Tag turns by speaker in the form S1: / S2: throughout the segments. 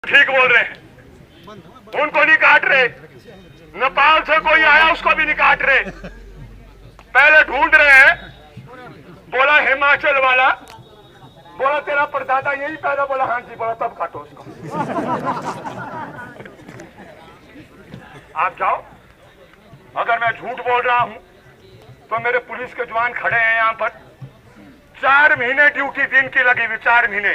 S1: ठीक बोल रहे हैं, उनको नहीं काट रहे। नेपाल से कोई आया उसको भी नहीं काट रहे, पहले ढूंढ रहे हैं। बोला हिमाचल वाला, बोला तेरा परदादा यही पैदा, बोला हाँ जी, बोला तब काटो उसको। आप जाओ, अगर मैं झूठ बोल रहा हूं तो मेरे पुलिस के जवान खड़े हैं यहाँ पर। 4 महीने ड्यूटी दिन की लगी हुई, 4 महीने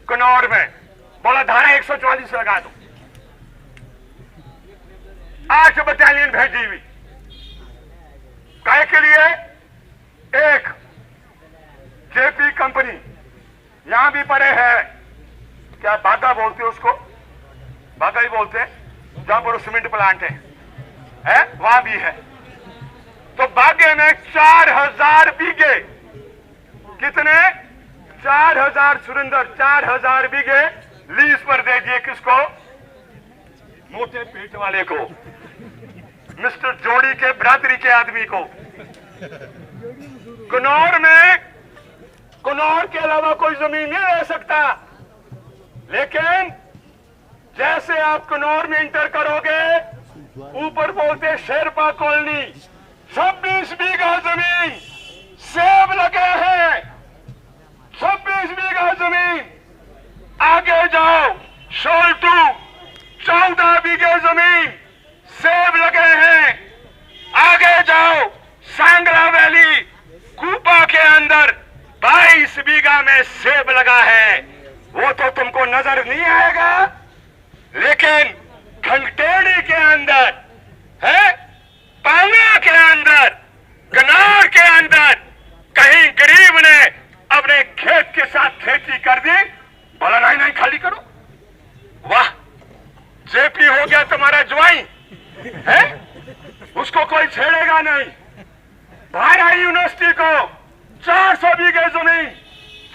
S1: कनौर में। बोला धारा 144 लगा दो। 8 बटालियन भेजी हुई, काय के लिए? एक जेपी कंपनी यहां भी पड़े है, क्या बागा बोलते उसको, बागा ही बोलते हैं, जहां पर सीमेंट प्लांट है वहां भी है। तो बागे में 4000 बीघे, कितने? 4000 सुरेंद्र, 4000 बीघे लीज पर दे दिए। किसको? मोटे पेट वाले को, मिस्टर जोड़ी के बरादरी के आदमी को। कनौर के अलावा कोई जमीन नहीं ले सकता। लेकिन जैसे आप कनौर में इंटर करोगे, ऊपर बोलते शेरपा कॉलोनी, 26 बीघा जमीन सेब लगे हैं, 26 बीघा जमीन। आगे जाओ, शोल्टू 14 बीघे जमीन सेब लगे हैं। आगे जाओ, सांगला वैली कूपा के अंदर 22 बीघा में सेब लगा है। वो तो तुमको नजर नहीं आएगा, लेकिन घंटेड़ी के अंदर है, पांगा के अंदर, कनौर के अंदर कहीं गरीब ने अपने खेत के साथ खेती कर दी, बोला नहीं नहीं खाली करो। वाह, जेपी हो गया तुम्हारा ज्वाई है, उसको कोई छेड़ेगा नहीं। भारत यूनिवर्सिटी को 400 बीघे जमीन,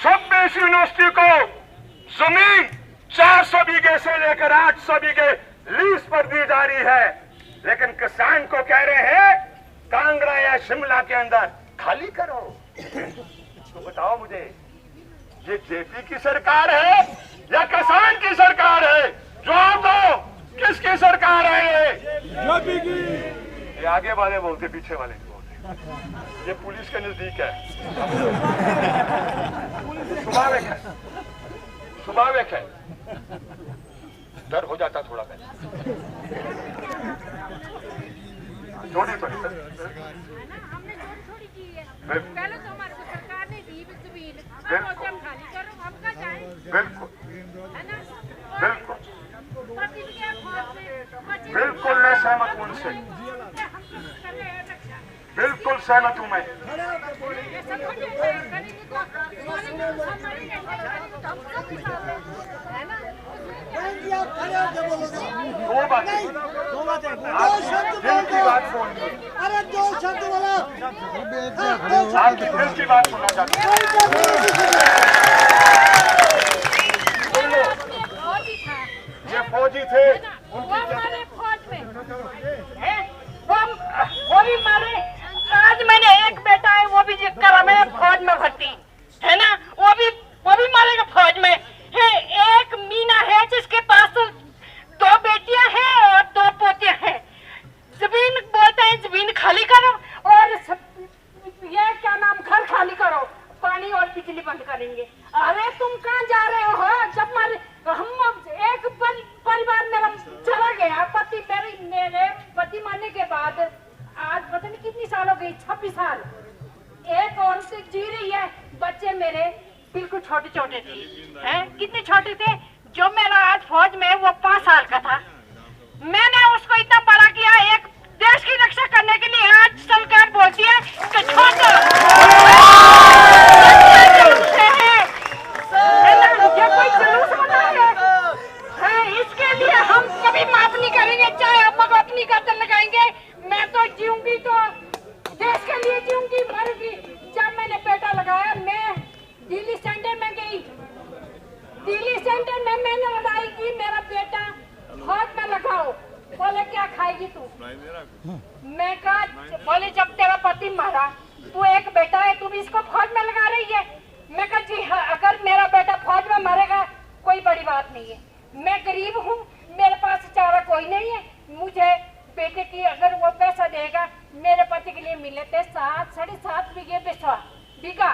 S1: 26 यूनिवर्सिटी को जमीन 400 बीघे से लेकर 800 बीघे लीज पर दी जा रही है। लेकिन किसान को कह रहे हैं कांगड़ा या शिमला के अंदर खाली करो। तो बताओ मुझे, ये जेपी की सरकार है या किसान की सरकार है? जवाब दो, किसकी सरकार है ये? जेपी की। ये आगे वाले बोलते, पीछे वाले नहीं बोलते। ये पुलिस के नजदीक है, स्वाभाविक है, स्वाभाविक है। डर हो जाता थोड़ा पहले, छोड़ी पड़ी सर।
S2: हमने छोड़ी की है, पहले तो हमारे को सरकार ने दी जमीन, अब खाली करो, हम कहाँ जाएं?
S1: बिल्कुल,
S2: है ना?
S1: बिल्कुल, बिल्कुल मैं सहमत हूं उनसे, बिल्कुल सहमत हूं मैं। दो बातें, दिल की बात बोलनी,
S3: अरे 2 शब्द बोलो।
S1: आपकी दिल की बात सुनना चाहते हैं। ये फौजी थे,
S2: वो मारे फौज में, वो भी मारे। आज मैंने एक बेटा है, वो भी करा मैं फौज में भर्ती, है ना? वो भी मारेगा फौज में। है एक मीना है जिसके पास 2 बेटियां हैं और 2 पोतियां हैं। जमीन बोलते हैं जमीन खाली करो, और ये क्या नाम, घर खाली करो, पानी और बिजली बंद करेंगे। अरे तुम कहाँ जा रहे हो? जब हम एक परिवार मेरा चला गया, मेरे पति मरने के बाद आज पता नहीं कितनी साल हो गई, 26 साल। एक औरत जी रही है, बच्चे मेरे बिल्कुल छोटे छोटे थे, हैं? कितने छोटे थे? जो मेरा आज फौज में वो 5 साल का था। मैंने उसको इतना बड़ा किया, एक देश की रक्षा करने के लिए। आज सरकार बोलती है कि छोड़ो, कोई जुलूस मना है, इसके लिए हम कभी माफ नहीं करेंगे, चाहे हम अपनी गर्दन लगाएंगे। मैं तो जीऊंगी तो देश के लिए जीऊंगी, मरूंगी। जब मैंने बेटा लगाया, मैं दिल्ली सेंटर में गई, दिल्ली सेंटर में मैंने लड़ाई की, मेरा बेटा फौज में लगाओ। बोले क्या खाएगी तू? मैं कहा, बोले जब तेरा पति मारा, तू एक बेटा है, तू भी इसको फौज में लगा रही है। मैं कहा जी हाँ, अगर मेरा बेटा फौज में मरेगा कोई बड़ी बात नहीं है।
S3: मैं गरीब हूँ, मेरे पास चारा कोई नहीं है। मुझे बेटे की अगर वो पैसा देगा, मेरे पति के लिए मिले थे 7.5 बीघे बीघा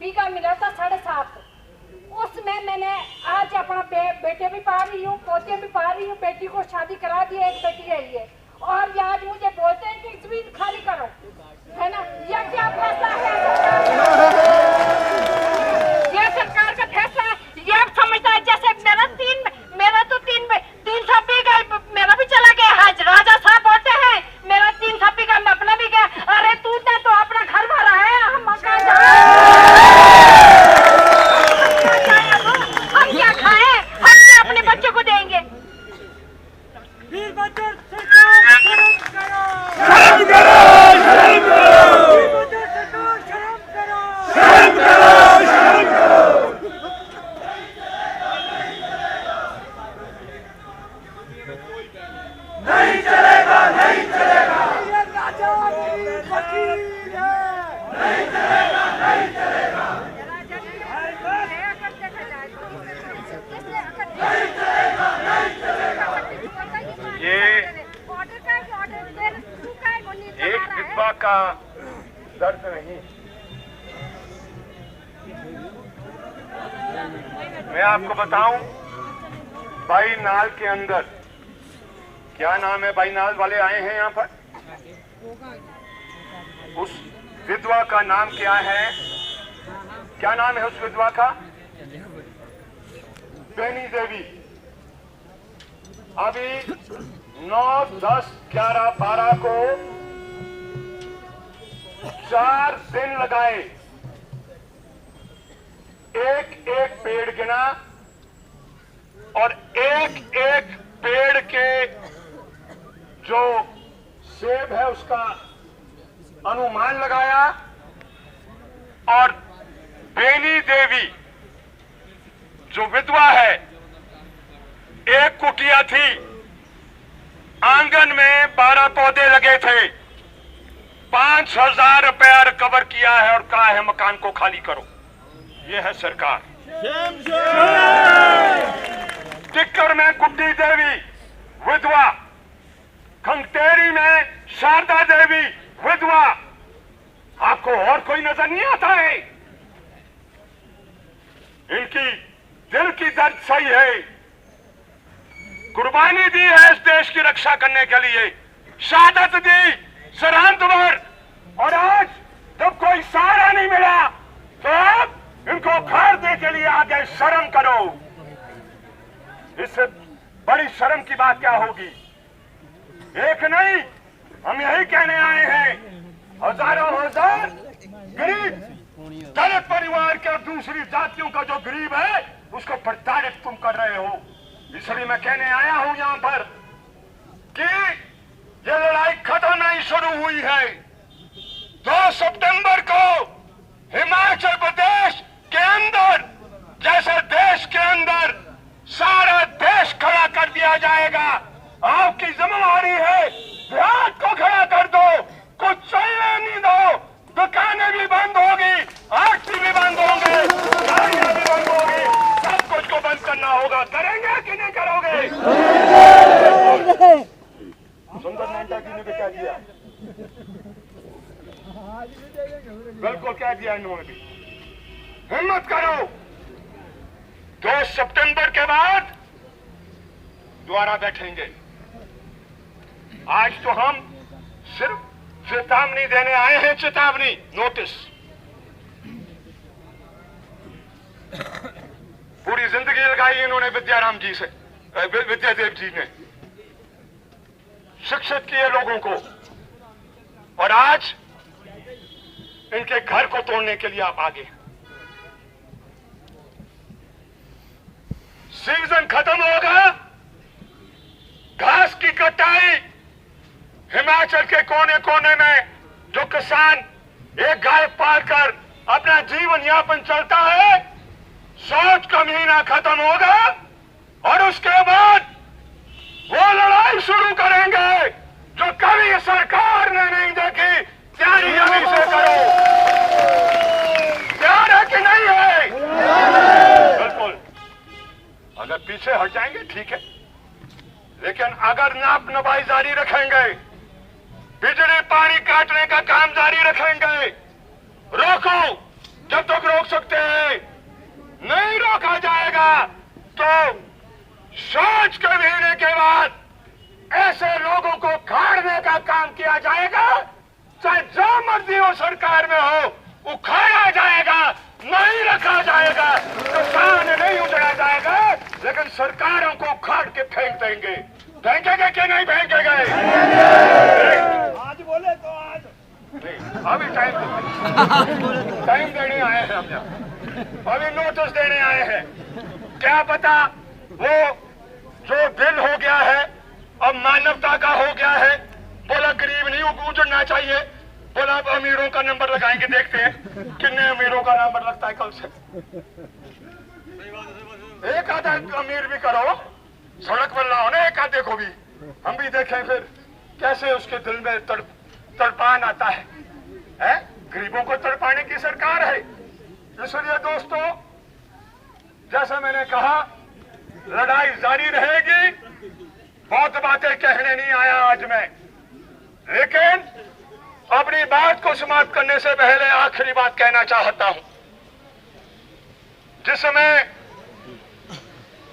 S3: बीघा मिला था 7.5। उसमें मैंने आज अपना बेटे भी पा रही हूँ, पोते भी पा रही हूँ, बेटी को शादी करा दी, एक बेटी है ये। और ये आज मुझे बोलते हैं कि जमीन खाली करो, है ना? यह क्या फैसला है
S2: ये सरकार का फैसला है। ये आप समझता है जैसे मेरा तो 300 बीघा मेरा भी चला गया। आज राजा साहब होते हैं, मेरा 300 बीघा में अपना भी गया। अरे तू तो अपना घर भरा है, हम क्या खाएं? हम क्या अपने बच्चों को देंगे?
S1: का दर्द नहीं, मैं आपको बताऊं, बाईनाल के अंदर, क्या नाम है, बाईनाल वाले आए हैं यहाँ पर, उस विधवा का नाम क्या है? क्या नाम है उस विधवा का? बेनी देवी। अभी 9, 10, 11, 12 को 4 दिन लगाए, एक एक पेड़ गिना और एक एक पेड़ के जो सेब है उसका अनुमान लगाया। और बेनी देवी जो विधवा है, एक कुटिया थी, आंगन में 12 पौधे लगे थे, 5,000 रुपया रिकवर किया है और कहा है मकान को खाली करो। ये है सरकार। टिक्कर में गुड्डी देवी विधवा, खंगतेरी में शारदा देवी विधवा। आपको और कोई नजर नहीं आता है? इनकी दिल की दर्द सही है, कुर्बानी दी है इस देश की रक्षा करने के लिए, शहादत दी, सरहद पर, और आज जब कोई सहारा नहीं मिला तो अब इनको खरीदने के लिए आगे शर्म करो। इससे बड़ी शर्म की बात क्या होगी? एक नहीं, हम यही कहने आए हैं, हजारों हजार गरीब दलित परिवार के और दूसरी जातियों का जो गरीब है उसको प्रताड़ित तुम कर रहे हो। इसलिए मैं कहने आया हूं यहां पर कि ये लड़ाई खत्म नहीं शुरू हुई है। 2 सितंबर को हिमाचल प्रदेश के अंदर, जैसे देश के अंदर सारा देश खड़ा कर दिया जाएगा। आपकी जिम्मेदारी है, देहात को खड़ा कर दो, कुछ चलने नहीं दो, दुकानें भी बंद होगी, आरती भी बंद होंगे, गाड़ियां भी बंद होगी, सब कुछ को बंद करना होगा। करेंगे कि नहीं करोगे? सुंदर नांटा जी ने भी कह दिया, बिल्कुल कह दिया इन्होंने भी। हिम्मत करो, 2 सितंबर के बाद दोबारा बैठेंगे। आज तो हम सिर्फ चेतावनी देने आए हैं, चेतावनी, नोटिस। पूरी जिंदगी लगाई इन्होंने विद्याराम जी से, विद्यादेव जी ने शिक्षित किए लोगों को, और आज इनके घर को तोड़ने के लिए आप आगे। सीजन खत्म होगा, घास की कटाई, हिमाचल के कोने कोने में जो किसान एक गाय पालकर अपना जीवन यापन चलता है, सोच का महीना खत्म होगा और उसके बाद वो लड़ाई शुरू करेंगे जो कभी सरकार ने नहीं देखी। तैयारी अभी से करो, तैयार है कि नहीं है? बिल्कुल। अगर पीछे हट जाएंगे, ठीक है, लेकिन अगर नाप नपाई जारी रखेंगे, बिजली पानी काटने का काम जारी रखेंगे, रोको जब तक रोक सकते हैं, नहीं रोका जाएगा तो सोच के महीने के बाद ऐसे लोगों को खाड़ने का काम किया जाएगा, चाहे जो मर्जी हो सरकार में हो, उखाड़ा जाएगा, नहीं रखा जाएगा, किसान नहीं उजड़ा जाएगा, लेकिन सरकारों को उखाड़ के फेंक देंगे। फेंकेंगे कि नहीं फेंकेंगे?
S4: आज बोले तो आज
S1: नहीं, अभी टाइम देने आए हैं हम यहाँ, अभी नोटिस देने आए हैं। क्या पता वो जो दिल हो गया है अब मानवता का हो गया है, बोला गरीब नहीं उजड़ना चाहिए, बोला अब अमीरों का नंबर लगाएंगे, देखते हैं कितने अमीरों का नंबर लगता है कल से। एक आधा अमीर भी करो, सड़क पर लाओ ना एक आधे को भी, हम भी देखें फिर कैसे उसके दिल में तड़पान आता है, गरीबों को तड़पाने की सरकार है। इसलिए दोस्तों, जैसा मैंने कहा, लड़ाई जारी रहेगी। बहुत बातें कहने नहीं आया आज मैं, लेकिन अपनी बात को समाप्त करने से पहले आखिरी बात कहना चाहता हूं, जिसमें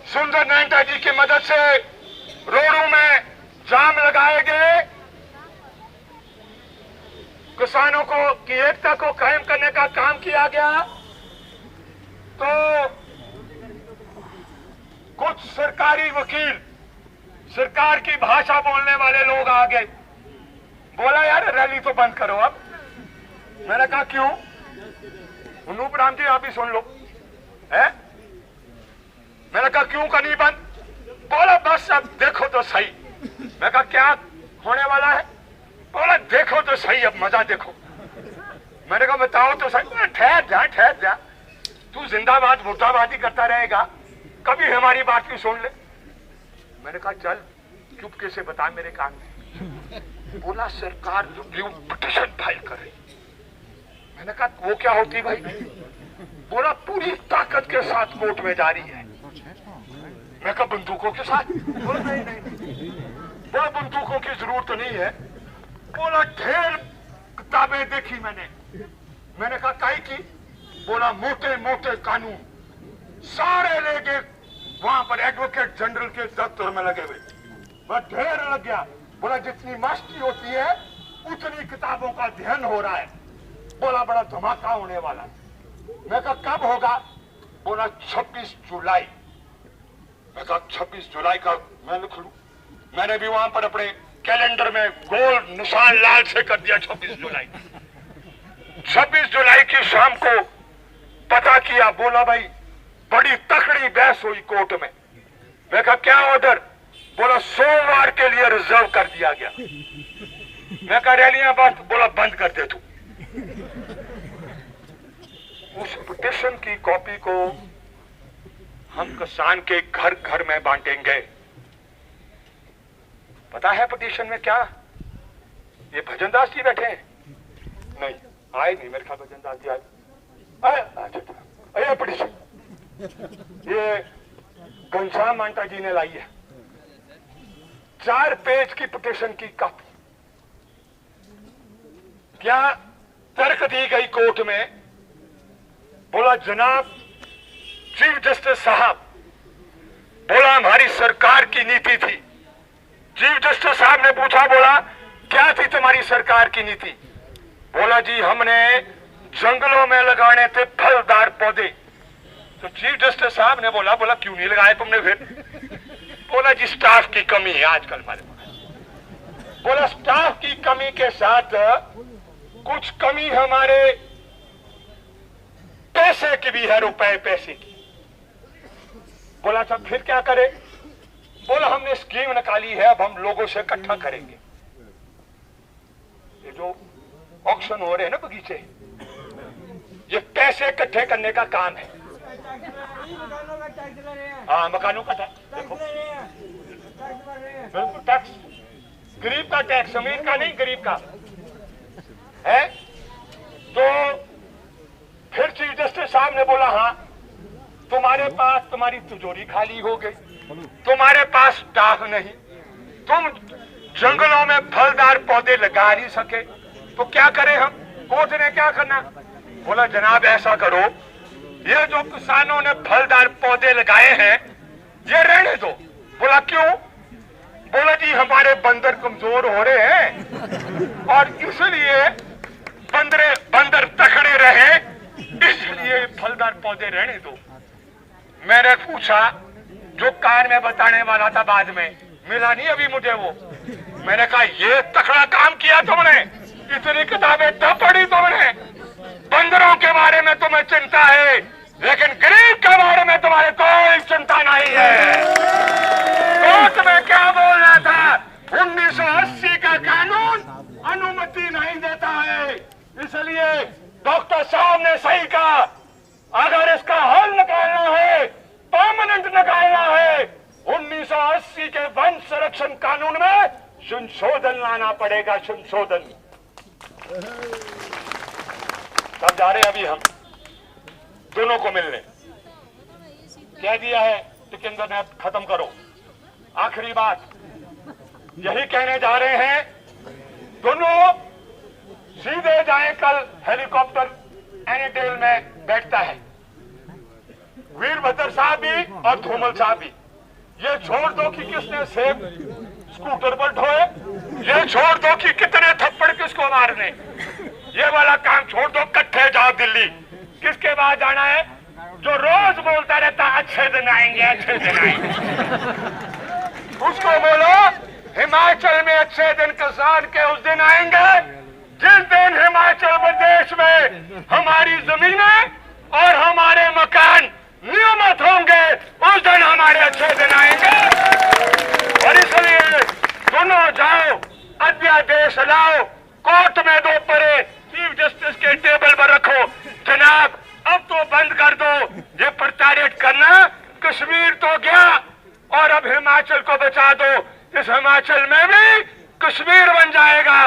S1: सुंदर नैंटा जी की मदद से रोडों में जाम लगाए गए, किसानों को की एकता को कायम करने का काम किया गया, तो कुछ सरकारी वकील, सरकार की भाषा बोलने वाले लोग आ गए, बोला यार रैली तो बंद करो अब। मैंने कहा क्यों? अनूप राम जी आप ही सुन लो, है? मैंने कहा क्यों करनी बंद? बोला बस अब देखो तो सही। मैं कहा क्या होने वाला है? बोला देखो तो सही, अब मजा देखो। मैंने कहा बताओ तो सही। ठहर जा, तू जिंदाबाद मुर्दाबादी करता रहेगा, कभी हमारी बात भी सुन ले। मैंने कहा चल चुपके से बता मेरे कान में। बोला सरकार रिव्यू पिटीशन फाइल कर रही। मैंने कहा वो क्या होती भाई? बोला पूरी ताकत के साथ कोर्ट में जा रही है। मैं कहा बंदूकों के साथ? बोला नहीं। बोला बंदूकों की जरूरत नहीं है। बोला ढेर किताबें देखी मैंने कहा काई की? बोला मोटे मोटे कानून सारे लेके वहां पर एडवोकेट जनरल के दफ्तर में लगे हुए। मैं ढेर लग गया। बोला जितनी मस्ती होती है उतनी किताबों का अध्ययन हो रहा है। बोला बड़ा धमाका होने वाला है। मैं कहा कब होगा? बोला 26 जुलाई। मैं कहा 26 जुलाई का मैं लिख लूं? मैंने भी वहां पर अपने कैलेंडर में गोल निशान लाल से कर दिया 26 जुलाई। 26 जुलाई की शाम को पता किया। बोला भाई बड़ी तकड़ी बहस हुई कोर्ट में। मैं कहा क्या ऑर्डर? बोला सोमवार के लिए रिजर्व कर दिया गया। मैं कहा रैलियां बंद? बोला बंद कर दे तू। उस पिटीशन की कॉपी को हम किसान के घर घर में बांटेंगे। पता है पिटीशन में क्या? ये भजनदास जी बैठे हैं? नहीं आए नहीं, मेरे ख्याल भजनदास जी आए। पिटीशन ये घनश्याम मांटा जी ने लाई है। 4 पेज की पिटीशन की कॉपी। क्या तर्क दी गई कोर्ट में? बोला जनाब चीफ जस्टिस साहब, बोला हमारी सरकार की नीति थी। चीफ जस्टिस साहब ने पूछा, बोला क्या थी तुम्हारी सरकार की नीति? बोला जी हमने जंगलों में लगाने थे फलदार पौधे। तो चीफ जस्टिस साहब ने बोला क्यों नहीं लगाए तुमने फिर? बोला जी स्टाफ की कमी है आजकल हमारे पास। बोला स्टाफ की कमी के साथ कुछ कमी हमारे पैसे की भी है, रुपए पैसे की। बोला था फिर क्या करे? बोला हमने स्कीम निकाली है, अब हम लोगों से इकट्ठा करेंगे। ये जो ऑक्शन हो रहे हैं ना बगीचे, ये पैसे इकट्ठे करने का काम है। हाँ मकानों का टैक्स, देखो बिल्कुल टैक्स, गरीब का टैक्स, अमीर का नहीं गरीब का है। तो फिर चीफ जस्टिस साहब ने बोला हाँ तुम्हारे पास तुम्हारी तिजोरी खाली हो गई। तुम्हारे पास टाह नहीं, तुम जंगलों में फलदार पौधे लगा नहीं सके, तो क्या करें हम? कोर्ट ने क्या करना? बोला जनाब ऐसा करो, ये जो किसानों ने फलदार पौधे लगाए हैं ये रहने दो। बोला क्यों? बोला जी हमारे बंदर कमजोर हो रहे हैं और इसलिए बंदर तकड़े रहे, इसलिए फलदार पौधे रहने दो। मैंने पूछा, जो कान में बताने वाला था बाद में, मिला नहीं अभी मुझे वो। मैंने कहा ये तकड़ा काम किया तुमने, इतनी किताबें तब पढ़ी तुमने, बंदरों के बारे में तुम्हें चिंता है लेकिन गरीब के बारे में तुम्हारे कोई चिंता नहीं है। कोर्ट में क्या बोलना था? 1980 का कानून अनुमति नहीं देता है, इसलिए डॉक्टर साहब ने सही कहा, अगर इसका हल निकालना है, परमानेंट निकालना है, 1980 के वन संरक्षण कानून में संशोधन लाना पड़ेगा, संशोधन। तब जा रहे अभी हम दोनों को मिलने, कह दिया है टिकंदर ने खत्म करो। आखिरी बात यही कहने जा रहे हैं, दोनों सीधे जाएं, कल हेलीकॉप्टर एनीटेल में बैठता है, वीरभद्र साहब भी और धूमल साहब भी। ये छोड़ दो कि किसने सेब स्कूटर पर ढोए, ये छोड़ दो कि कितने थप्पड़ किसको मारने, ये वाला काम छोड़ दो, इकट्ठे जाओ दिल्ली। किसके बाद जाना है? जो रोज बोलता रहता अच्छे दिन आएंगे, अच्छे दिन आएंगे, उसको बोलो हिमाचल में अच्छे दिन किसान के उस दिन आएंगे जिस दिन हिमाचल प्रदेश में हमारी जमीनें और हमारे मकान नियमित होंगे, उस दिन हमारे अच्छे दिन आएंगे। और इसलिए दोनों जाओ, अध्यादेश लाओ, कोर्ट में दो परे, चीफ जस्टिस के टेबल पर रखो, जनाब अब तो बंद कर दो ये प्रताड़ित करना, कश्मीर तो गया और अब हिमाचल को बचा दो, इस हिमाचल में भी कश्मीर बन जाएगा।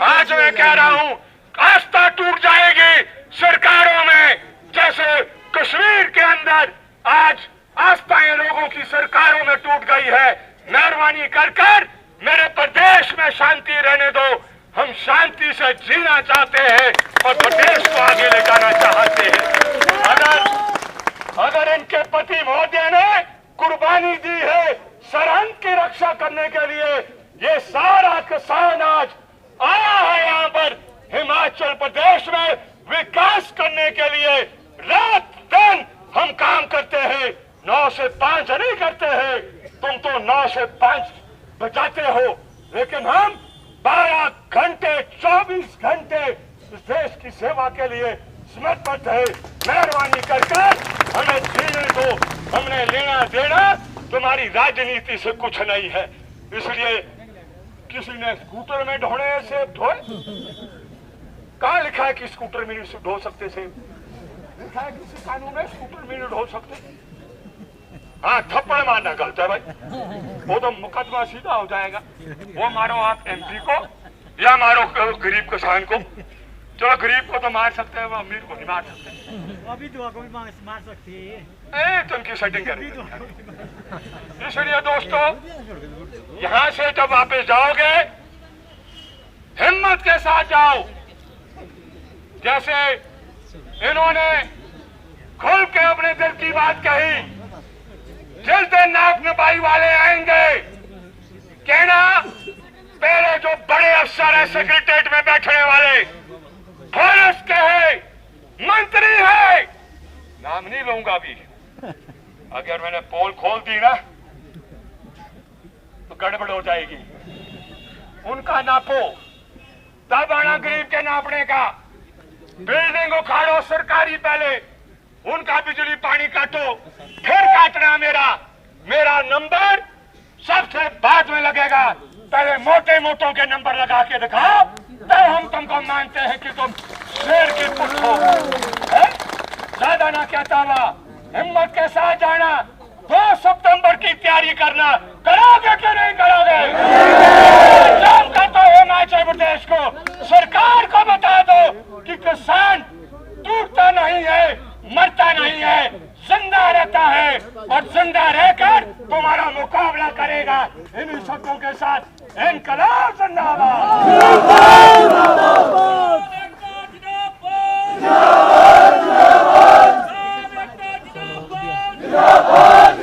S1: आज मैं कह रहा हूं, आस्था टूट जाएगी सरकारों में, जैसे कश्मीर के अंदर आज आस्थाएं लोगों की सरकारों में टूट गई है। मेहरबानी कर कर मेरे प्रदेश में शांति रहने दो, हम शांति से जीना चाहते हैं और प्रदेश को आगे ले जाना चाहते हैं। अगर इनके पति महोदय ने कुर्बानी दी है सरहद की रक्षा करने के लिए, ये सारा किसान आज आया है यहाँ पर हिमाचल प्रदेश में विकास करने के लिए। रात दिन हम काम करते हैं, 9 से 5 नहीं करते हैं, तुम तो 9 से 5 बजाते हो, लेकिन हम 12 घंटे 24 घंटे इस देश की सेवा के लिए समर्पित है। मेहरबानी कर हमें जीने दो, हमने लेना देना तुम्हारी राजनीति से कुछ नहीं है। इसलिए किसी ने स्कूटर में ढोने से ढोए, कहाँ लिखा है कि स्कूटर में नहीं ढो सकते से? लिखा है किसी कानून में स्कूटर में नहीं ढो सकते? हाँ, थप्पड़ मारना गलत है भाई, वो तो मुकदमा सीधा हो जाएगा। वो मारो आप एमपी को या मारो गरीब किसान को। चलो गरीब को तो मार सकते हैं, वो अमीर को नहीं मार सकते।
S5: अभी दुआ को भी मार सकते हैं,
S1: तो उनकी सेटिंग करेंगे। इसलिए दोस्तों, यहाँ से जब वापस जाओगे हिम्मत के साथ जाओ, जैसे इन्होंने खुल के अपने दिल की बात कही। जिस दिन नाक नपाई वाले आएंगे, कहना पहले जो बड़े अफसर है सेक्रेटरीट में बैठने वाले, पुलिस के है, मंत्री है, नाम नहीं लूंगा भी, अगर मैंने पोल खोल दी ना तो गड़बड़ हो जाएगी। उनका नापो, तब आना गरीब के नापने का। बिल्डिंग उखाड़ो सरकारी पहले, उनका बिजली पानी काटो, फिर काटना मेरा नंबर सबसे बाद में लगेगा। पहले मोटे मोटों के नंबर लगा के दिखाओ, तब हम तुमको मानते हैं कि तुम शेर की पुष्ट हो। ज्यादा ना कहता हुआ हिम्मत के साथ जाना, 2 सितंबर की तैयारी करना, करोगे कि नहीं करोगे? जानता तो हिमाचल प्रदेश को, सरकार को बता दो कि किसान टूटता नहीं है, मरता नहीं है, जिंदा रहता है और जिंदा रहकर तुम्हारा मुकाबला करेगा। इन्हीं शब्दों के साथ इनकलाब जिंदाबाद।